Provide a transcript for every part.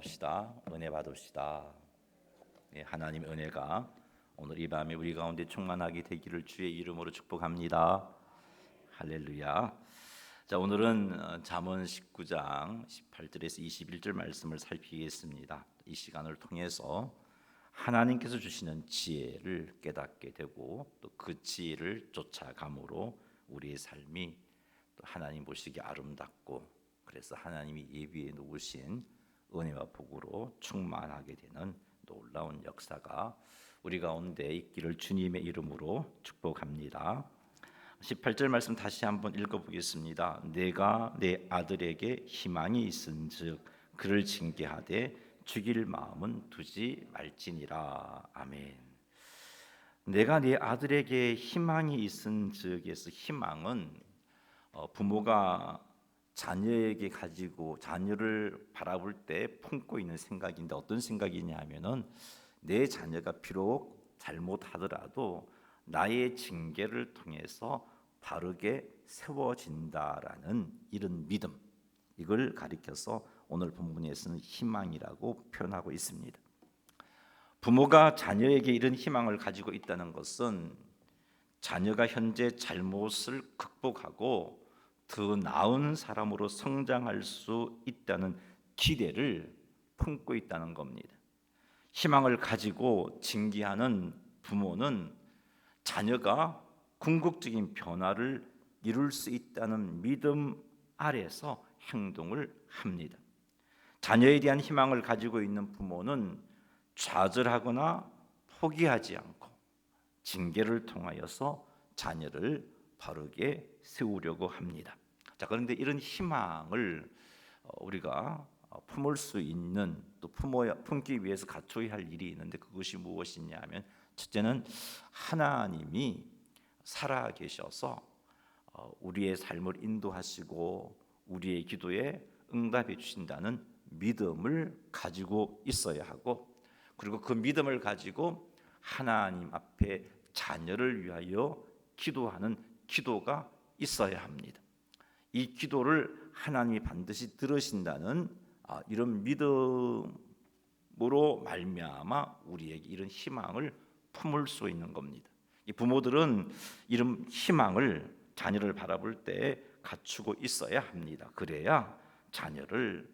기도합시다. 은혜 받읍시다. 하나님의 은혜가 오늘 이 밤에 우리 가운데 충만하게 되기를 주의 이름으로 축복합니다. 할렐루야. 자, 오늘은 잠언 19장 18절에서 21절 말씀을 살피겠습니다. 이 시간을 통해서 하나님께서 주시는 지혜를 깨닫게 되고 또 그 지혜를 쫓아감으로 우리의 삶이 또 하나님 보시기에 아름답고, 그래서 하나님이 예비해 놓으신 은혜와 복으로 충만하게 되는 놀라운 역사가 우리 가운데 있기를 주님의 이름으로 축복합니다. 18절 말씀 다시 한번 읽어보겠습니다. 내가 내 아들에게 희망이 있은즉 그를 징계하되 죽일 마음은 두지 말지니라. 아멘. 내가 네 아들에게 희망이 있은즉에서 희망은 부모가 자녀에게 가지고 자녀를 바라볼 때 품고 있는 생각인데, 어떤 생각이냐 하면은 내 자녀가 비록 잘못하더라도 나의 징계를 통해서 바르게 세워진다라는 이런 믿음, 이걸 가리켜서 오늘 본문에서는 희망이라고 표현하고 있습니다. 부모가 자녀에게 이런 희망을 가지고 있다는 것은 자녀가 현재 잘못을 극복하고 더 나은 사람으로 성장할 수 있다는 기대를 품고 있다는 겁니다. 희망을 가지고 징계하는 부모는 자녀가 궁극적인 변화를 이룰 수 있다는 믿음 아래서 행동을 합니다. 자녀에 대한 희망을 가지고 있는 부모는 좌절하거나 포기하지 않고 징계를 통하여서 자녀를 바르게 세우려고 합니다. 자, 그런데 이런 희망을 우리가 품을 수 있는, 또 품기 위해서 갖춰야 할 일이 있는데, 그것이 무엇이냐 하면, 첫째는 하나님이 살아 계셔서 우리의 삶을 인도하시고 우리의 기도에 응답해 주신다는 믿음을 가지고 있어야 하고, 그리고 그 믿음을 가지고 하나님 앞에 자녀를 위하여 기도하는 기도가 있어야 합니다. 이 기도를 하나님이 반드시 들으신다는 이런 믿음으로 말미암아 우리에게 이런 희망을 품을 수 있는 겁니다. 이 부모들은 이런 희망을 자녀를 바라볼 때 갖추고 있어야 합니다. 그래야 자녀를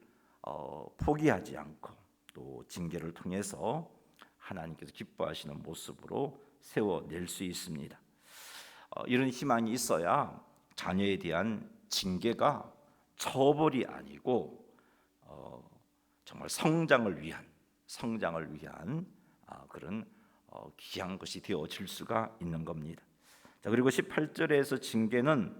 포기하지 않고 또 징계를 통해서 하나님께서 기뻐하시는 모습으로 세워낼 수 있습니다. 이런 희망이 있어야 자녀에 대한 징계가 처벌이 아니고 정말 성장을 위한 그런 귀한 것이 되어질 수가 있는 겁니다. 자, 그리고 18절에서 징계는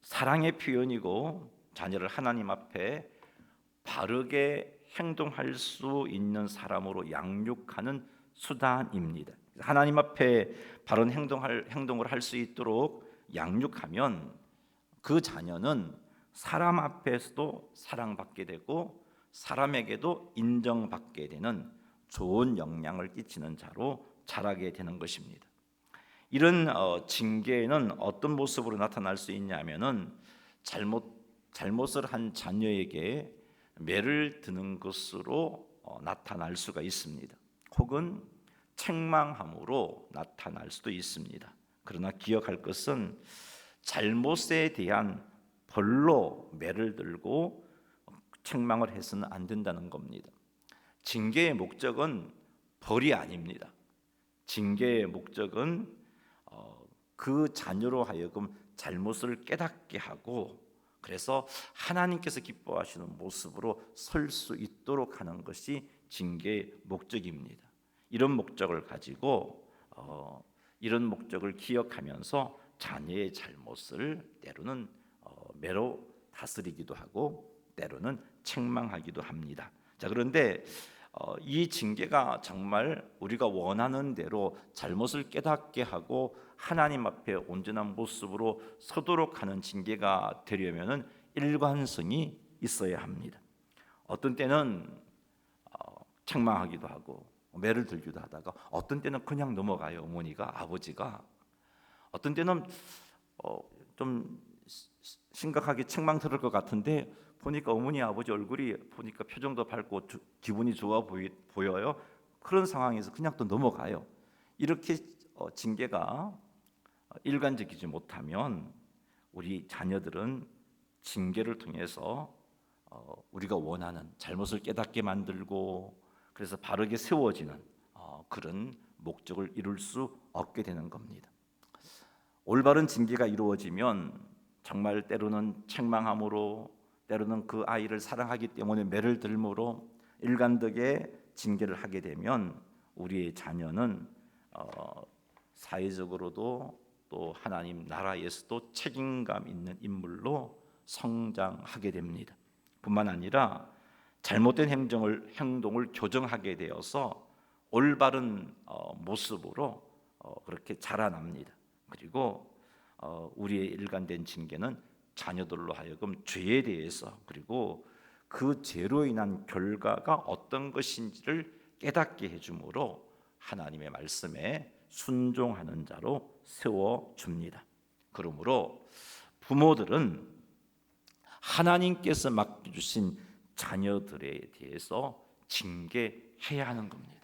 사랑의 표현이고 자녀를 하나님 앞에 바르게 행동할 수 있는 사람으로 양육하는 수단입니다. 하나님 앞에 바른 행동을 할 수 있도록 양육하면 그 자녀는 사람 앞에서도 사랑받게 되고 사람에게도 인정받게 되는 좋은 영향을 끼치는 자로 자라게 되는 것입니다. 이런 징계는 어떤 모습으로 나타날 수 있냐면은 잘못을 한 자녀에게 매를 드는 것으로 나타날 수가 있습니다. 혹은 책망함으로 나타날 수도 있습니다. 그러나 기억할 것은 잘못에 대한 벌로 매를 들고 책망을 해서는 안 된다는 겁니다. 징계의 목적은 벌이 아닙니다. 징계의 목적은 그 자녀로 하여금 잘못을 깨닫게 하고, 그래서 하나님께서 기뻐하시는 모습으로 설 수 있도록 하는 것이 징계의 목적입니다. 이런 목적을 가지고 이런 목적을 기억하면서 자녀의 잘못을 때로는 매로 다스리기도 하고 때로는 책망하기도 합니다. 자, 그런데 이 징계가 정말 우리가 원하는 대로 잘못을 깨닫게 하고 하나님 앞에 온전한 모습으로 서도록 하는 징계가 되려면은 일관성이 있어야 합니다. 어떤 때는 책망하기도 하고 매를 들기도 하다가, 어떤 때는 그냥 넘어가요. 어머니가, 아버지가. 어떤 때는 좀 심각하게 책망 들을 것 같은데 보니까 어머니 아버지 얼굴이 보니까 표정도 밝고 기분이 좋아 보여요. 그런 상황에서 그냥 또 넘어가요. 이렇게 징계가 일관적이지 못하면 우리 자녀들은 징계를 통해서 우리가 원하는 잘못을 깨닫게 만들고 그래서 바르게 세워지는 그런 목적을 이룰 수 없게 되는 겁니다. 올바른 징계가 이루어지면 정말 때로는 책망함으로, 때로는 그 아이를 사랑하기 때문에 매를 들므로 일관되게 징계를 하게 되면 우리의 자녀는 사회적으로도 또 하나님 나라에서도 책임감 있는 인물로 성장하게 됩니다. 뿐만 아니라 잘못된 행동을 교정하게 되어서 올바른 모습으로 그렇게 자라납니다. 그리고 우리의 일관된 징계는 자녀들로 하여금 죄에 대해서 그리고 그 죄로 인한 결과가 어떤 것인지를 깨닫게 해주므로 하나님의 말씀에 순종하는 자로 세워줍니다. 그러므로 부모들은 하나님께서 맡겨주신 자녀들에 대해서 징계해야 하는 겁니다.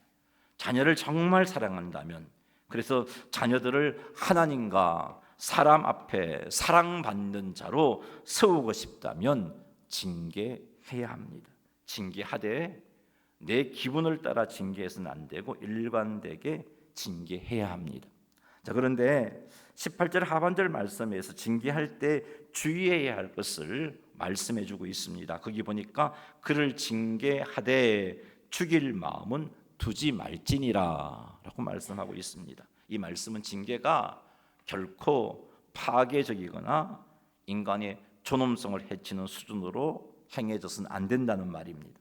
자녀를 정말 사랑한다면, 그래서 자녀들을 하나님과 사람 앞에 사랑받는 자로 세우고 싶다면 징계해야 합니다. 징계하되 내 기분을 따라 징계해서는 안 되고 일관되게 징계해야 합니다. 자, 그런데 18절 하반절 말씀에서 징계할 때 주의해야 할 것을 말씀해 주고 있습니다. 거기 보니까 그를 징계하되 죽일 마음은 두지 말지니라 라고 말씀하고 있습니다. 이 말씀은 징계가 결코 파괴적이거나 인간의 존엄성을 해치는 수준으로 행해져서는 안 된다는 말입니다.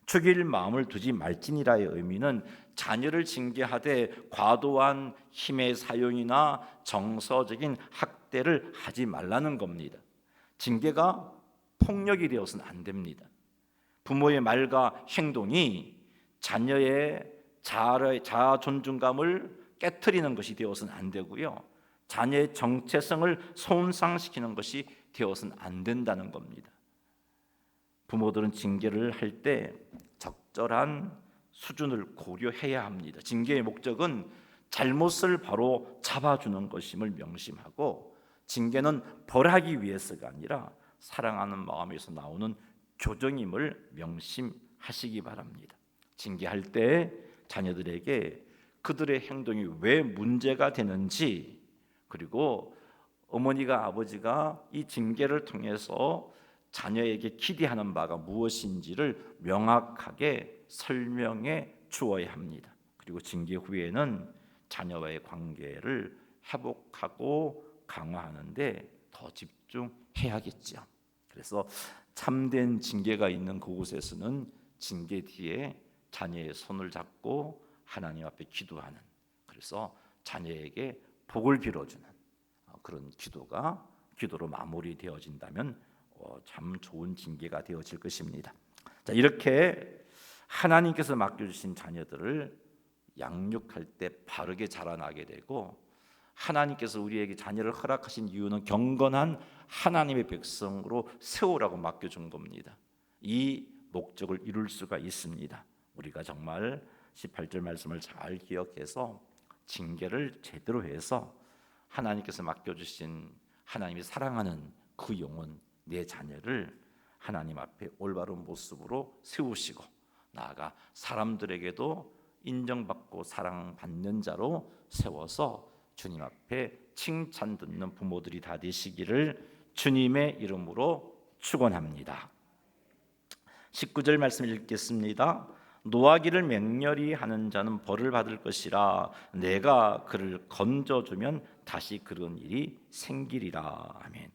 죽일 마음을 두지 말지니라의 의미는 자녀를 징계하되 과도한 힘의 사용이나 정서적인 학대를 하지 말라는 겁니다. 징계가 폭력이 되어서는 안 됩니다. 부모의 말과 행동이 자녀의 자아 존중감을 깨트리는 것이 되어서는 안 되고요. 자녀의 정체성을 손상시키는 것이 되어서는 안 된다는 겁니다. 부모들은 징계를 할 때 적절한 수준을 고려해야 합니다. 징계의 목적은 잘못을 바로 잡아주는 것임을 명심하고, 징계는 벌하기 위해서가 아니라 사랑하는 마음에서 나오는 교정임을 명심하시기 바랍니다. 징계할 때 자녀들에게 그들의 행동이 왜 문제가 되는지, 그리고 어머니가 아버지가 이 징계를 통해서 자녀에게 기대하는 바가 무엇인지를 명확하게 설명해 주어야 합니다. 그리고 징계 후에는 자녀와의 관계를 회복하고 강화하는데 더 집중해야겠죠. 그래서 참된 징계가 있는 그곳에서는 징계 뒤에 자녀의 손을 잡고 하나님 앞에 기도하는, 그래서 자녀에게 복을 빌어주는 그런 기도로 마무리되어진다면 참 좋은 징계가 되어질 것입니다. 자, 이렇게 하나님께서 맡겨주신 자녀들을 양육할 때 바르게 자라나게 되고, 하나님께서 우리에게 자녀를 허락하신 이유는 경건한 하나님의 백성으로 세우라고 맡겨준 겁니다. 이 목적을 이룰 수가 있습니다. 우리가 정말 18절 말씀을 잘 기억해서 징계를 제대로 해서 하나님께서 맡겨주신 하나님이 사랑하는 그 영혼, 내 자녀를 하나님 앞에 올바른 모습으로 세우시고, 나아가 사람들에게도 인정받고 사랑받는 자로 세워서 주님 앞에 칭찬 듣는 부모들이 다 되시기를 주님의 이름으로 축원합니다. 19절 말씀 읽겠습니다. 노하기를 맹렬히 하는 자는 벌을 받을 것이라 내가 그를 건져주면 다시 그런 일이 생기리라. 아멘.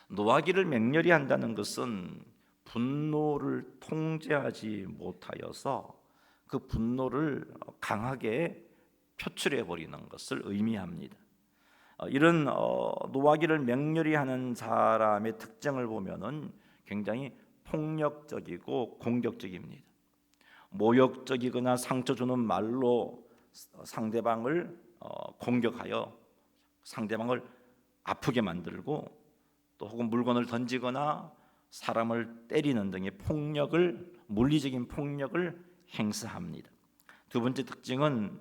노하기를 맹렬히 한다는 것은 분노를 통제하지 못하여서 그 분노를 강하게 표출해 버리는 것을 의미합니다. 이런 노하기를 맹렬히 하는 사람의 특징을 보면은 굉장히 폭력적이고 공격적입니다. 모욕적이거나 상처 주는 말로 상대방을 공격하여 상대방을 아프게 만들고, 또 혹은 물건을 던지거나 사람을 때리는 등의 폭력을, 물리적인 폭력을 행사합니다. 두 번째 특징은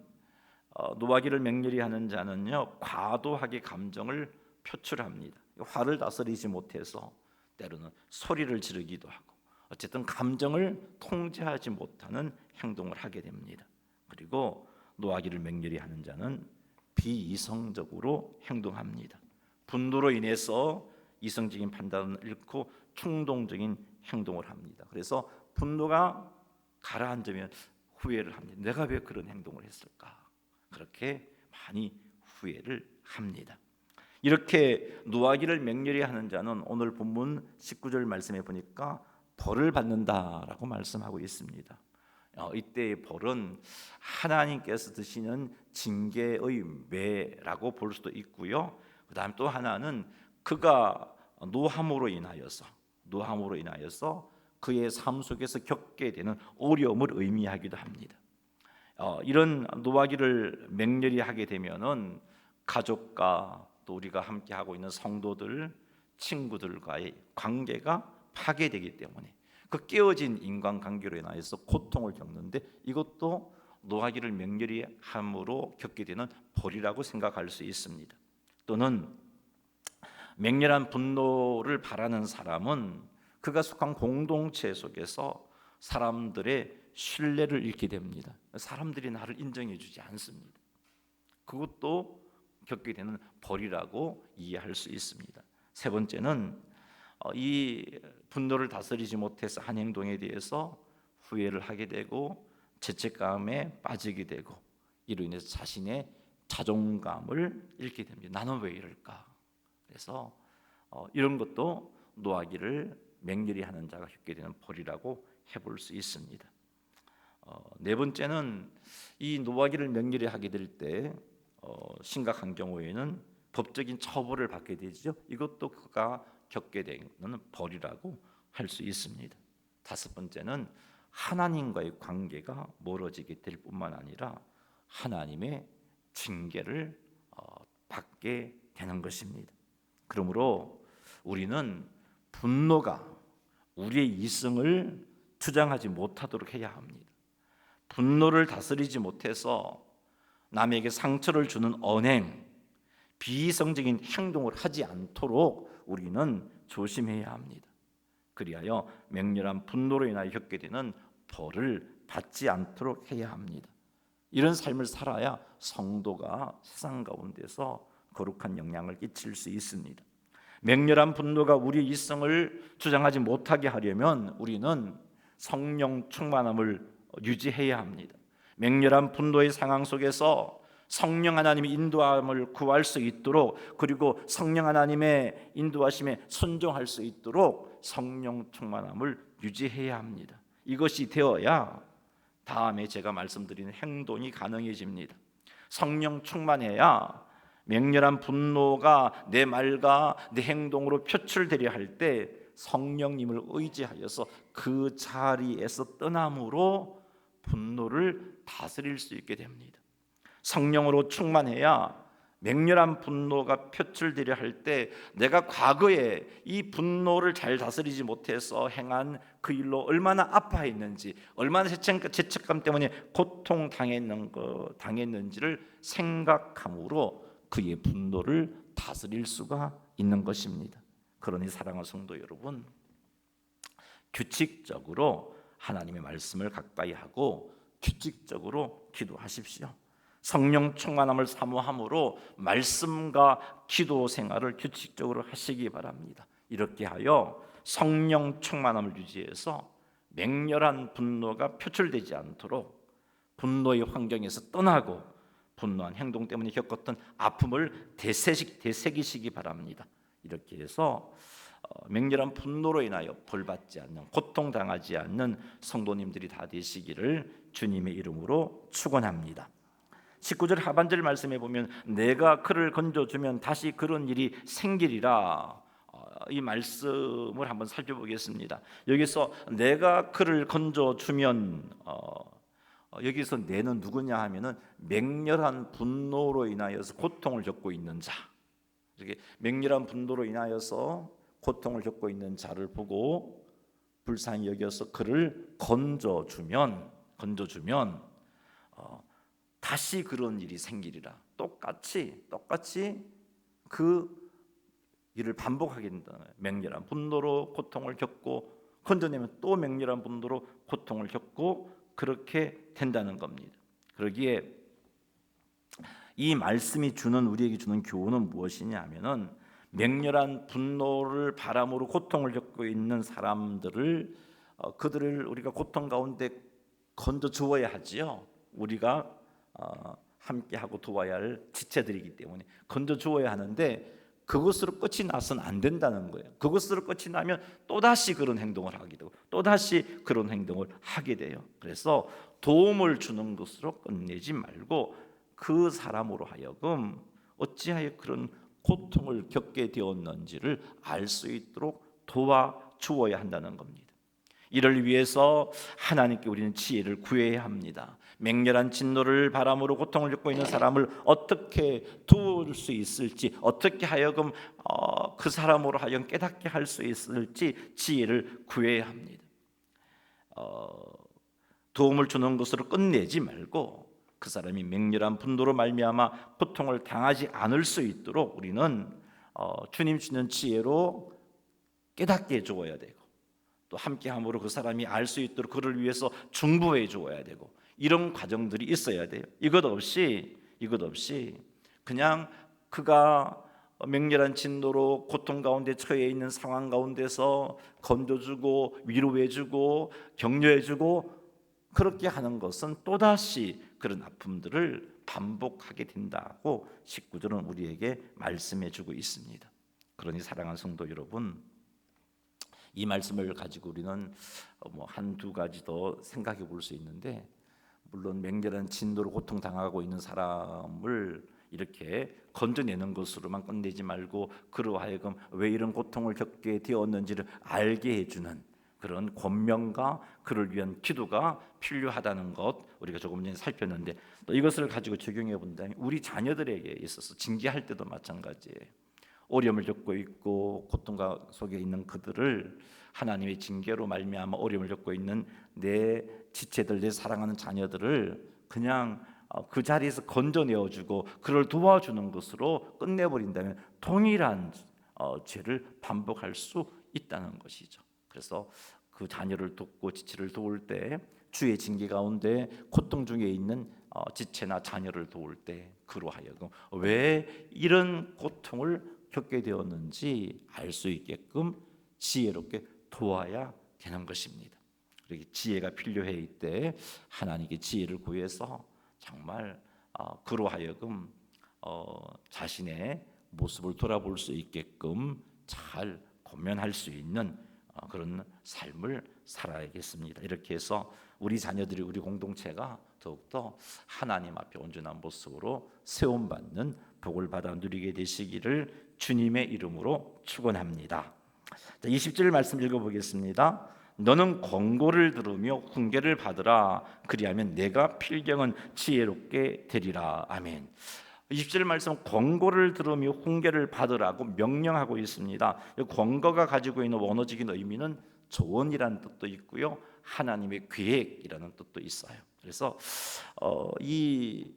노하기를 맹렬히 하는 자는요, 과도하게 감정을 표출합니다. 화를 다스리지 못해서 때로는 소리를 지르기도 하고, 어쨌든 감정을 통제하지 못하는 행동을 하게 됩니다. 그리고 노하기를 맹렬히 하는 자는 비이성적으로 행동합니다. 분노로 인해서 이성적인 판단을 잃고 충동적인 행동을 합니다. 그래서 분노가 가라앉으면 후회를 합니다. 내가 왜 그런 행동을 했을까? 그렇게 많이 후회를 합니다. 이렇게 노하기를 맹렬히 하는 자는 오늘 본문 19절 말씀에 보니까 벌을 받는다라고 말씀하고 있습니다. 이때의 벌은 하나님께서 드시는 징계의 매라고 볼 수도 있고요. 그다음 또 하나는 그가 노함으로 인하여서 그의 삶 속에서 겪게 되는 어려움을 의미하기도 합니다. 이런 노하기를 맹렬히 하게 되면은 가족과 또 우리가 함께 하고 있는 성도들, 친구들과의 관계가 파괴되기 때문에 그 깨어진 인간관계로 인하여서 고통을 겪는데, 이것도 노하기를 맹렬히 함으로 겪게 되는 벌이라고 생각할 수 있습니다. 또는 맹렬한 분노를 바라는 사람은 그가 속한 공동체 속에서 사람들의 신뢰를 잃게 됩니다. 사람들이 나를 인정해 주지 않습니다. 그것도 겪게 되는 벌이라고 이해할 수 있습니다. 세 번째는 이 분노를 다스리지 못해서 한 행동에 대해서 후회를 하게 되고 죄책감에 빠지게 되고, 이로 인해서 자신의 자존감을 잃게 됩니다. 나는 왜 이럴까? 그래서 이런 것도 노하기를 맹렬히 하는 자가 겪게 되는 벌이라고 해볼 수 있습니다. 네 번째는 이 노하기를 맹렬히 하게 될 때 심각한 경우에는 법적인 처벌을 받게 되죠. 이것도 그가 겪게 되는 벌이라고 할 수 있습니다. 다섯 번째는 하나님과의 관계가 멀어지게 될 뿐만 아니라 하나님의 징계를 받게 되는 것입니다. 그러므로 우리는 분노가 우리의 이성을 주장하지 못하도록 해야 합니다. 분노를 다스리지 못해서 남에게 상처를 주는 언행, 비이성적인 행동을 하지 않도록 우리는 조심해야 합니다. 그리하여 맹렬한 분노로 인하여 겪게 되는 벌을 받지 않도록 해야 합니다. 이런 삶을 살아야 성도가 세상 가운데서 거룩한 영향을 끼칠 수 있습니다. 맹렬한 분노가 우리의 이성을 주장하지 못하게 하려면 우리는 성령 충만함을 유지해야 합니다. 맹렬한 분노의 상황 속에서 성령 하나님의 인도함을 구할 수 있도록, 그리고 성령 하나님의 인도하심에 순종할 수 있도록 성령 충만함을 유지해야 합니다. 이것이 되어야 다음에 제가 말씀드리는 행동이 가능해집니다. 성령 충만해야 맹렬한 분노가 내 말과 내 행동으로 표출되려 할 때 성령님을 의지하여서 그 자리에서 떠남으로 분노를 다스릴 수 있게 됩니다. 성령으로 충만해야 맹렬한 분노가 표출되려 할 때 내가 과거에 이 분노를 잘 다스리지 못해서 행한 그 일로 얼마나 아파했는지, 얼마나 죄책감 때문에 고통당했는지를 생각함으로 그의 분노를 다스릴 수가 있는 것입니다. 그러니 사랑하는 성도 여러분, 규칙적으로 하나님의 말씀을 가까이 하고 규칙적으로 기도하십시오. 성령 충만함을 사모함으로 말씀과 기도 생활을 규칙적으로 하시기 바랍니다. 이렇게 하여 성령 충만함을 유지해서 맹렬한 분노가 표출되지 않도록 분노의 환경에서 떠나고 분노한 행동 때문에 겪었던 아픔을 되새기시기 바랍니다. 이렇게 해서 맹렬한 분노로 인하여 벌받지 않는, 고통당하지 않는 성도님들이 다 되시기를 주님의 이름으로 축원합니다. 19절 하반절 말씀에 보면 내가 그를 건져주면 다시 그런 일이 생기리라, 이 말씀을 한번 살펴보겠습니다. 여기서 내가 그를 건져주면 여기서 내는 누구냐 하면은 맹렬한 분노로 인하여서 고통을 겪고 있는 자, 이렇게 맹렬한 분노로 인하여서 고통을 겪고 있는 자를 보고 불쌍히 여겨서 그를 건져주면 다시 그런 일이 생기리라. 똑같이 그 일을 반복하게 된다는 거예요. 맹렬한 분노로 고통을 겪고 건져내면 또 맹렬한 분노로 고통을 겪고 그렇게 된다는 겁니다. 그러기에 이 말씀이 우리에게 주는 교훈은 무엇이냐 하면은 맹렬한 분노를 바람으로 고통을 겪고 있는 사람들을 그들을 우리가 고통 가운데 건져 주어야 하지요. 우리가 함께하고 도와야 할 지체들이기 때문에 건져 주어야 하는데 그것으로 끝이 나서는 안 된다는 거예요. 그것으로 끝이 나면 또다시 그런 행동을 하게 되고 또다시 그런 행동을 하게 돼요. 그래서 도움을 주는 것으로 끝내지 말고 그 사람으로 하여금 어찌하여 그런 고통을 겪게 되었는지를 알 수 있도록 도와주어야 한다는 겁니다. 이를 위해서 하나님께 우리는 지혜를 구해야 합니다. 맹렬한 진노를 바람으로 고통을 겪고 있는 사람을 어떻게 도울 수 있을지, 어떻게 하여금 그 사람으로 하여금 깨닫게 할 수 있을지 지혜를 구해야 합니다. 도움을 주는 것으로 끝내지 말고 그 사람이 맹렬한 분노로 말미암아 고통을 당하지 않을 수 있도록 우리는 주님 주는 지혜로 깨닫게 해주어야 되고 또 함께함으로 그 사람이 알 수 있도록 그를 위해서 중보해 주어야 되고 이런 과정들이 있어야 돼요. 이것 없이 그냥 그가 맹렬한 진노로 고통 가운데 처해 있는 상황 가운데서 건져주고 위로해주고 격려해주고 그렇게 하는 것은 또다시 그런 아픔들을 반복하게 된다고 19절은 우리에게 말씀해주고 있습니다. 그러니 사랑하는 성도 여러분, 이 말씀을 가지고 우리는 한두 가지 더 생각해 볼 수 있는데, 물론 맹렬한 진노로 고통당하고 있는 사람을 이렇게 건져내는 것으로만 끝내지 말고 그로 하여금 왜 이런 고통을 겪게 되었는지를 알게 해주는 그런 권면과 그를 위한 기도가 필요하다는 것 우리가 조금 전에 살폈는데, 또 이것을 가지고 적용해 본다면 우리 자녀들에게 있어서 징계할 때도 마찬가지예요. 어려움을 겪고 있고 고통 속에 있는 그들을 하나님의 징계로 말미암아 어려움을 겪고 있는 내 지체들, 내 사랑하는 자녀들을 그냥 그 자리에서 건져내어주고 그를 도와주는 것으로 끝내버린다면 동일한 죄를 반복할 수 있다는 것이죠. 그래서 그 자녀를 돕고 지체를 도울 때 주의 징계 가운데 고통 중에 있는 지체나 자녀를 도울 때 그로 하여금 왜 이런 고통을 겪게 되었는지 알 수 있게끔 지혜롭게 도와야 되는 것입니다. 그렇게 지혜가 필요해 이때 하나님께 지혜를 구해서 정말 그로 하여금 자신의 모습을 돌아볼 수 있게끔 잘 권면할 수 있는 그런 삶을 살아야겠습니다. 이렇게 해서 우리 자녀들이, 우리 공동체가 더욱더 하나님 앞에 온전한 모습으로 세움받는 복을 받아 누리게 되시기를 주님의 이름으로 축원합니다. 20절 말씀 읽어보겠습니다. 너는 권고를 들으며 훈계를 받으라. 그리하면 내가 필경은 지혜롭게 되리라. 아멘. 20절 말씀 권고를 들으며 훈계를 받으라고 명령하고 있습니다. 권고가 가지고 있는 원어적인 의미는 조언이라는 뜻도 있고요, 하나님의 계획이라는 뜻도 있어요. 그래서 이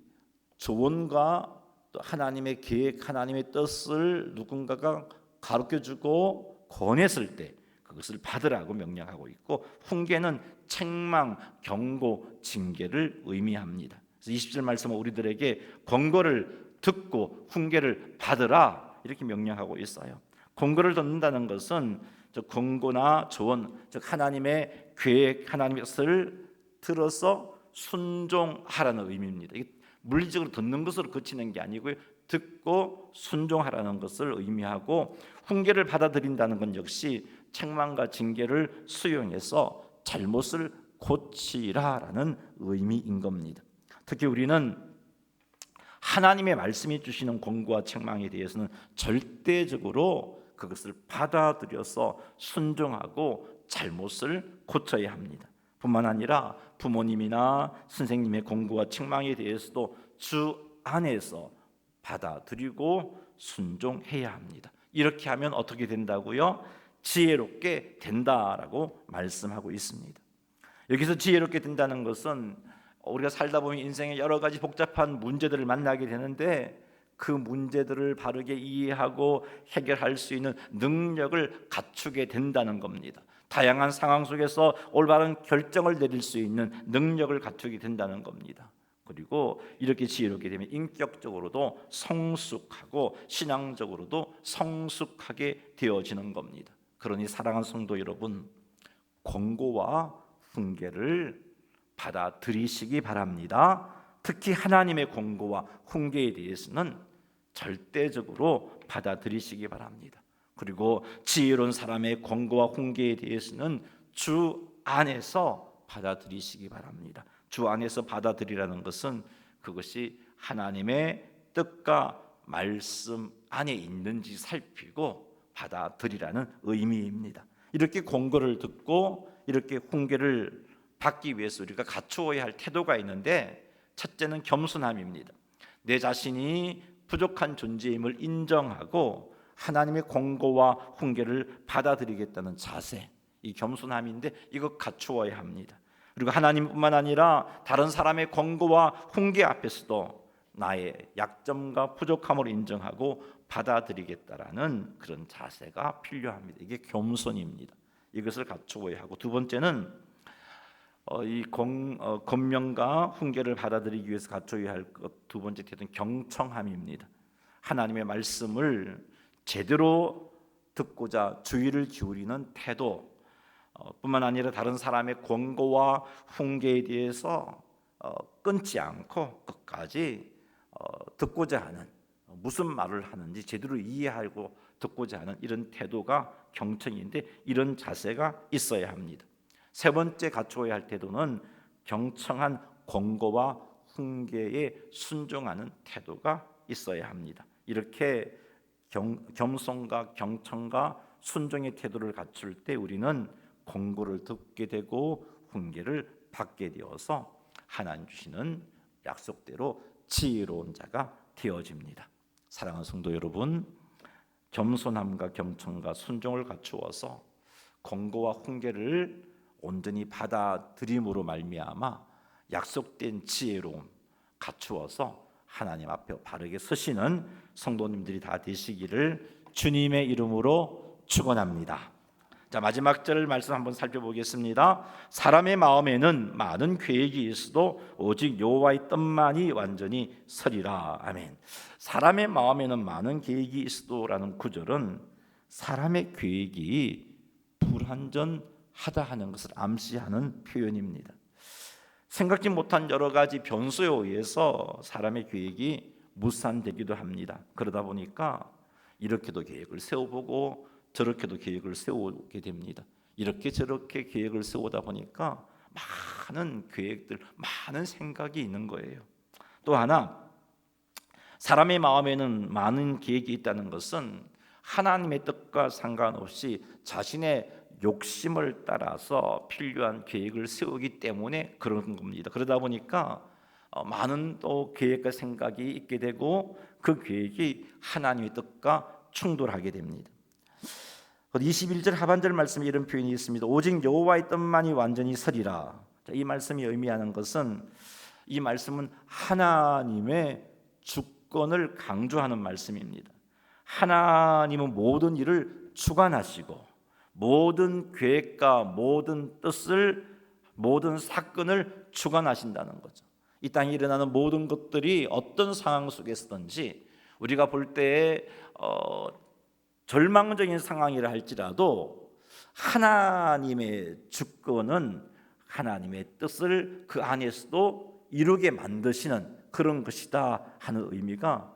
조언과 또 하나님의 계획, 하나님의 뜻을 누군가가 가르쳐주고 권했을 때 그것을 받으라고 명령하고 있고, 훈계는 책망, 경고, 징계를 의미합니다. 그래서 20절 말씀은 우리들에게 권고를 듣고 훈계를 받으라 이렇게 명령하고 있어요. 권고를 듣는다는 것은 권고나 조언, 즉 하나님의 계획, 하나님의 뜻을 들어서 순종하라는 의미입니다. 이게 물리적으로 듣는 것으로 그치는 게 아니고요, 듣고 순종하라는 것을 의미하고, 훈계를 받아들인다는 건 역시 책망과 징계를 수용해서 잘못을 고치라라는 의미인 겁니다. 특히 우리는 하나님의 말씀이 주시는 권고와 책망에 대해서는 절대적으로 그것을 받아들여서 순종하고 잘못을 고쳐야 합니다. 뿐만 아니라 부모님이나 선생님의 권고와 책망에 대해서도 주 안에서 받아들이고 순종해야 합니다. 이렇게 하면 어떻게 된다고요? 지혜롭게 된다라고 말씀하고 있습니다. 여기서 지혜롭게 된다는 것은 우리가 살다 보면 인생에 여러 가지 복잡한 문제들을 만나게 되는데 그 문제들을 바르게 이해하고 해결할 수 있는 능력을 갖추게 된다는 겁니다. 다양한 상황 속에서 올바른 결정을 내릴 수 있는 능력을 갖추게 된다는 겁니다. 그리고 이렇게 지혜롭게 되면 인격적으로도 성숙하고 신앙적으로도 성숙하게 되어지는 겁니다. 그러니 사랑하는 성도 여러분, 권고와 훈계를 받아들이시기 바랍니다. 특히 하나님의 권고와 훈계에 대해서는 절대적으로 받아들이시기 바랍니다. 그리고 지혜로운 사람의 권고와 훈계에 대해서는 주 안에서 받아들이시기 바랍니다. 주 안에서 받아들이라는 것은 그것이 하나님의 뜻과 말씀 안에 있는지 살피고 받아들이라는 의미입니다. 이렇게 권고를 듣고 이렇게 훈계를 받기 위해서 우리가 갖추어야 할 태도가 있는데, 첫째는 겸손함입니다. 내 자신이 부족한 존재임을 인정하고 하나님의 권고와 훈계를 받아들이겠다는 자세, 이 겸손함인데 이거 갖추어야 합니다. 그리고 하나님뿐만 아니라 다른 사람의 권고와 훈계 앞에서도 나의 약점과 부족함을 인정하고 받아들이겠다라는 그런 자세가 필요합니다. 이게 겸손입니다. 이것을 갖추어야 하고, 두 번째는 권명과 훈계를 받아들이기 위해서 갖춰야 할 것, 두 번째 태도는 경청함입니다. 하나님의 말씀을 제대로 듣고자 주의를 기울이는 태도, 뿐만 아니라 다른 사람의 권고와 훈계에 대해서 끊지 않고 끝까지 듣고자 하는, 무슨 말을 하는지 제대로 이해하고 듣고자 하는 이런 태도가 경청인데, 이런 자세가 있어야 합니다. 세 번째 갖추어야 할 태도는 경청한 권고와 훈계에 순종하는 태도가 있어야 합니다. 이렇게 겸손과 경청과 순종의 태도를 갖출 때 우리는 권고를 듣게 되고 훈계를 받게 되어서 하나님 주시는 약속대로 지혜로운 자가 되어집니다. 사랑하는 성도 여러분, 겸손함과 경청과 순종을 갖추어서 권고와 훈계를 온전히 받아들임으로 말미암아 약속된 지혜로움 갖추어서 하나님 앞에 바르게 서시는 성도님들이 다 되시기를 주님의 이름으로 축원합니다. 자, 마지막 절 말씀 한번 살펴보겠습니다. 사람의 마음에는 많은 계획이 있어도 오직 여호와의 뜻만이 완전히 서리라. 아멘. 사람의 마음에는 많은 계획이 있어도라는 구절은 사람의 계획이 불완전하다 하는 것을 암시하는 표현입니다. 생각지 못한 여러 가지 변수에 의해서 사람의 계획이 무산되기도 합니다. 그러다 보니까 이렇게도 계획을 세워보고 저렇게도 계획을 세우게 됩니다. 이렇게 저렇게 계획을 세우다 보니까 많은 계획들, 많은 생각이 있는 거예요. 또 하나, 사람의 마음에는 많은 계획이 있다는 것은 하나님의 뜻과 상관없이 자신의 욕심을 따라서 필요한 계획을 세우기 때문에 그런 겁니다. 그러다 보니까 많은 또 계획과 생각이 있게 되고 그 계획이 하나님의 뜻과 충돌하게 됩니다. 21절 하반절 말씀에 이런 표현이 있습니다. 오직 여호와의 뜻만이 완전히 서리라. 이 말씀이 의미하는 것은, 이 말씀은 하나님의 주권을 강조하는 말씀입니다. 하나님은 모든 일을 주관하시고 모든 계획과 모든 뜻을, 모든 사건을 주관하신다는 거죠. 이 땅에 일어나는 모든 것들이 어떤 상황 속에서든지 우리가 볼 때 절망적인 상황이라 할지라도 하나님의 주권은 하나님의 뜻을 그 안에서도 이루게 만드시는 그런 것이다 하는 의미가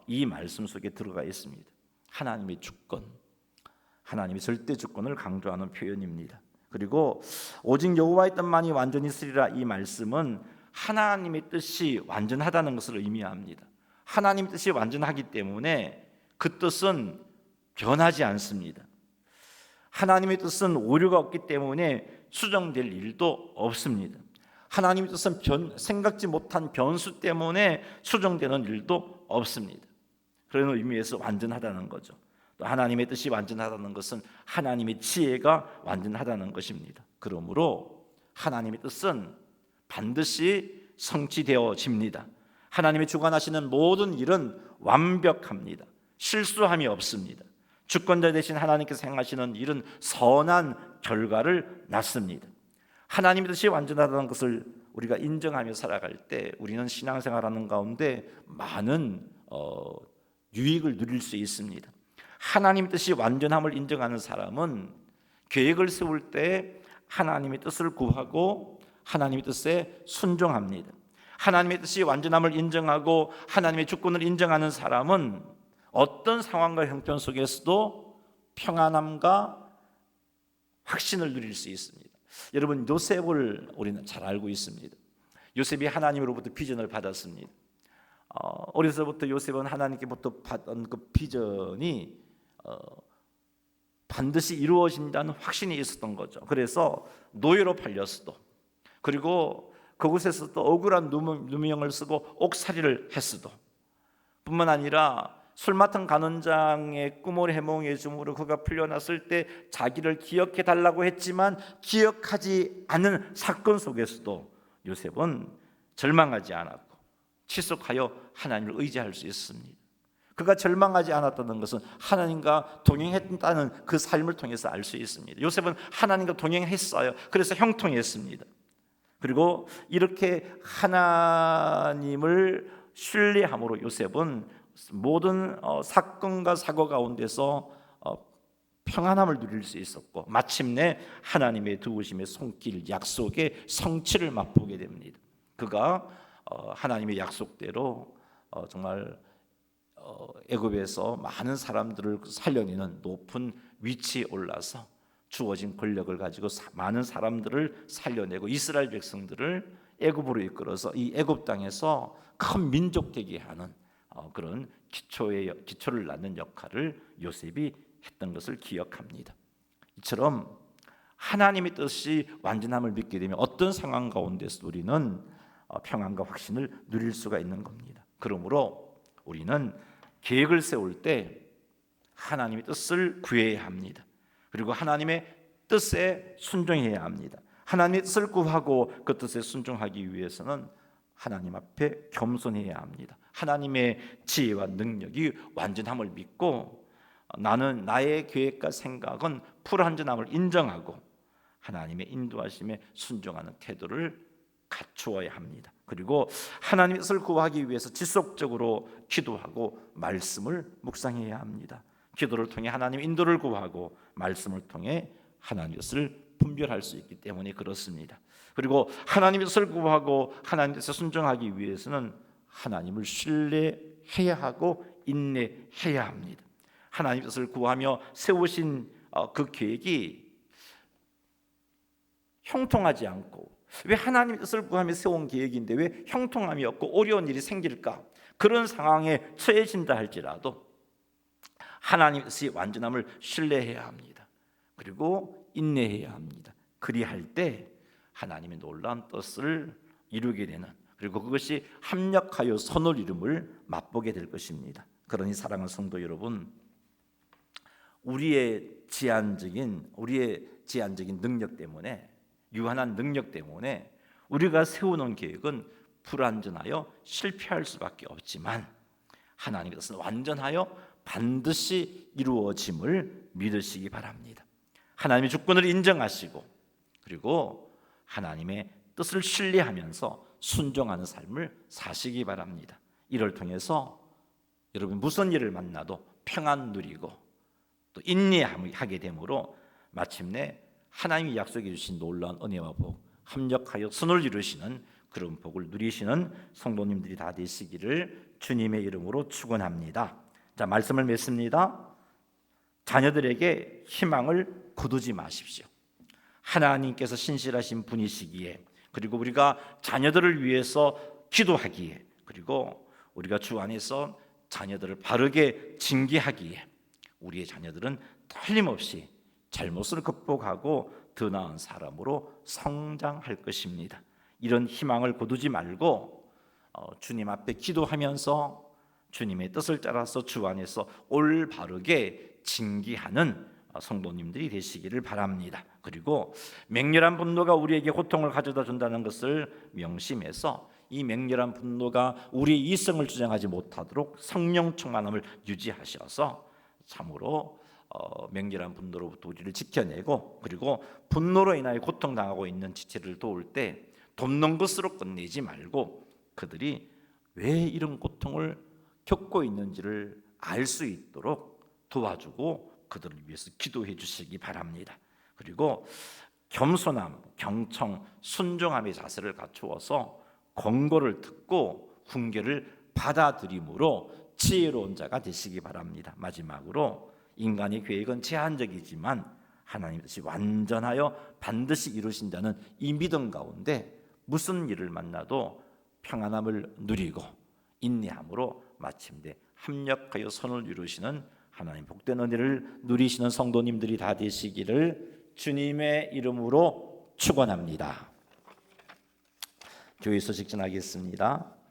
이 말씀 속에 들어가 있습니다. 하나님의 주권, 하나님의 절대 주권을 강조하는 표현입니다. 그리고 오직 여호와의 뜻만이 완전히 쓰리라, 이 말씀은 하나님의 뜻이 완전하다는 것을 의미합니다. 하나님의 뜻이 완전하기 때문에 그 뜻은 변하지 않습니다. 하나님의 뜻은 오류가 없기 때문에 수정될 일도 없습니다. 하나님의 뜻은 생각지 못한 변수 때문에 수정되는 일도 없습니다. 그런 의미에서 완전하다는 거죠. 또 하나님의 뜻이 완전하다는 것은 하나님의 지혜가 완전하다는 것입니다. 그러므로 하나님의 뜻은 반드시 성취되어집니다. 하나님이 주관하시는 모든 일은 완벽합니다. 실수함이 없습니다. 주권자 되신 하나님께서 행하시는 일은 선한 결과를 낳습니다. 하나님의 뜻이 완전하다는 것을 우리가 인정하며 살아갈 때 우리는 신앙생활하는 가운데 많은 유익을 누릴 수 있습니다. 하나님의 뜻이 완전함을 인정하는 사람은 계획을 세울 때 하나님의 뜻을 구하고 하나님의 뜻에 순종합니다. 하나님의 뜻이 완전함을 인정하고 하나님의 주권을 인정하는 사람은 어떤 상황과 형편 속에서도 평안함과 확신을 누릴 수 있습니다. 여러분, 요셉을 우리는 잘 알고 있습니다. 요셉이 하나님으로부터 비전을 받았습니다. 어려서부터 요셉은 하나님께부터 받은 그 비전이 반드시 이루어진다는 확신이 있었던 거죠. 그래서 노예로 팔렸어도, 그리고 그곳에서 또 억울한 누명을 쓰고 옥살이를 했어도, 뿐만 아니라 술 맡은 간원장의 꿈을 해몽해 줌으로 그가 풀려났을 때 자기를 기억해 달라고 했지만 기억하지 않은 사건 속에서도 요셉은 절망하지 않았고 지속하여 하나님을 의지할 수 있습니다. 그가 절망하지 않았다는 것은 하나님과 동행했다는 그 삶을 통해서 알 수 있습니다. 요셉은 하나님과 동행했어요. 그래서 형통했습니다. 그리고 이렇게 하나님을 신뢰함으로 요셉은 모든 사건과 사고 가운데서 평안함을 누릴 수 있었고 마침내 하나님의 두으심의 손길 약속의 성취를 맛보게 됩니다. 그가 하나님의 약속대로 정말 애굽에서 많은 사람들을 살려내는 높은 위치에 올라서 주어진 권력을 가지고 많은 사람들을 살려내고 이스라엘 백성들을 애굽으로 이끌어서 이 애굽 땅에서 큰 민족 되게 하는 그런 기초를 낳는 역할을 요셉이 했던 것을 기억합니다. 이처럼 하나님의 뜻이 완전함을 믿게 되면 어떤 상황 가운데서 우리는 평안과 확신을 누릴 수가 있는 겁니다. 그러므로 우리는 계획을 세울 때 하나님의 뜻을 구해야 합니다. 그리고 하나님의 뜻에 순종해야 합니다. 하나님의 뜻을 구하고 그 뜻에 순종하기 위해서는 하나님 앞에 겸손해야 합니다. 하나님의 지혜와 능력이 완전함을 믿고 나는 나의 계획과 생각은 불완전함을 인정하고 하나님의 인도하심에 순종하는 태도를 갖추어야 합니다. 그리고 하나님의 뜻을 구하기 위해서 지속적으로 기도하고 말씀을 묵상해야 합니다. 기도를 통해 하나님의 인도를 구하고 말씀을 통해 하나님의 뜻을 분별할 수 있기 때문에 그렇습니다. 그리고 하나님의 뜻을 구하고 하나님의 뜻에 순종하기 위해서는 하나님을 신뢰해야 하고 인내해야 합니다. 하나님의 뜻을 구하며 세우신 그 계획이 형통하지 않고, 왜 하나님의 뜻을 구하며 세운 계획인데 왜 형통함이 없고 어려운 일이 생길까? 그런 상황에 처해진다 할지라도 하나님의 뜻이 완전함을 신뢰해야 합니다. 그리고 인내해야 합니다. 그리할 때 하나님의 놀라운 뜻을 이루게 되는, 그리고 그것이 합력하여 선을 이름을 맛보게 될 것입니다. 그러니 사랑하는 성도 여러분, 우리의 제한적인 능력 때문에, 유한한 능력 때문에 우리가 세우는 계획은 불완전하여 실패할 수밖에 없지만 하나님의 뜻은 완전하여 반드시 이루어짐을 믿으시기 바랍니다. 하나님의 주권을 인정하시고 그리고 하나님의 뜻을 신뢰하면서 순종하는 삶을 사시기 바랍니다. 이를 통해서 여러분 무슨 일을 만나도 평안 누리고 또 인내하게 되므로 마침내 하나님이 약속해 주신 놀라운 은혜와 복, 합력하여 선을 이루시는 그런 복을 누리시는 성도님들이 다 되시기를 주님의 이름으로 축원합니다. 자, 말씀을 맺습니다. 자녀들에게 희망을 거두지 마십시오. 하나님께서 신실하신 분이시기에, 그리고 우리가 자녀들을 위해서 기도하기에, 그리고 우리가 주 안에서 자녀들을 바르게 징계하기에 우리의 자녀들은 틀림없이 잘못을 극복하고 더 나은 사람으로 성장할 것입니다. 이런 희망을 거두지 말고 주님 앞에 기도하면서 주님의 뜻을 따라서 주 안에서 올바르게 징계하는 성도님들이 되시기를 바랍니다. 그리고 맹렬한 분노가 우리에게 고통을 가져다 준다는 것을 명심해서 이 맹렬한 분노가 우리의 이성을 주장하지 못하도록 성령 충만함을 유지하셔서 참으로 맹렬한 분노로부터 우리를 지켜내고, 그리고 분노로 인하여 고통당하고 있는 지체를 도울 때 돕는 것으로 끝내지 말고 그들이 왜 이런 고통을 겪고 있는지를 알 수 있도록 도와주고 그들을 위해서 기도해 주시기 바랍니다. 그리고 겸손함, 경청, 순종함의 자세를 갖추어서 권고를 듣고 훈계를 받아들임으로 지혜로운 자가 되시기 바랍니다. 마지막으로 인간의 계획은 제한적이지만 하나님 뜻이 완전하여 반드시 이루신 자는 이 믿음 가운데 무슨 일을 만나도 평안함을 누리고 인내함으로 마침내 합력하여 선을 이루시는 하나님 복된 은혜를 누리시는 성도님들이 다 되시기를 주님의 이름으로 축원합니다. 교회에서 직전하겠습니다.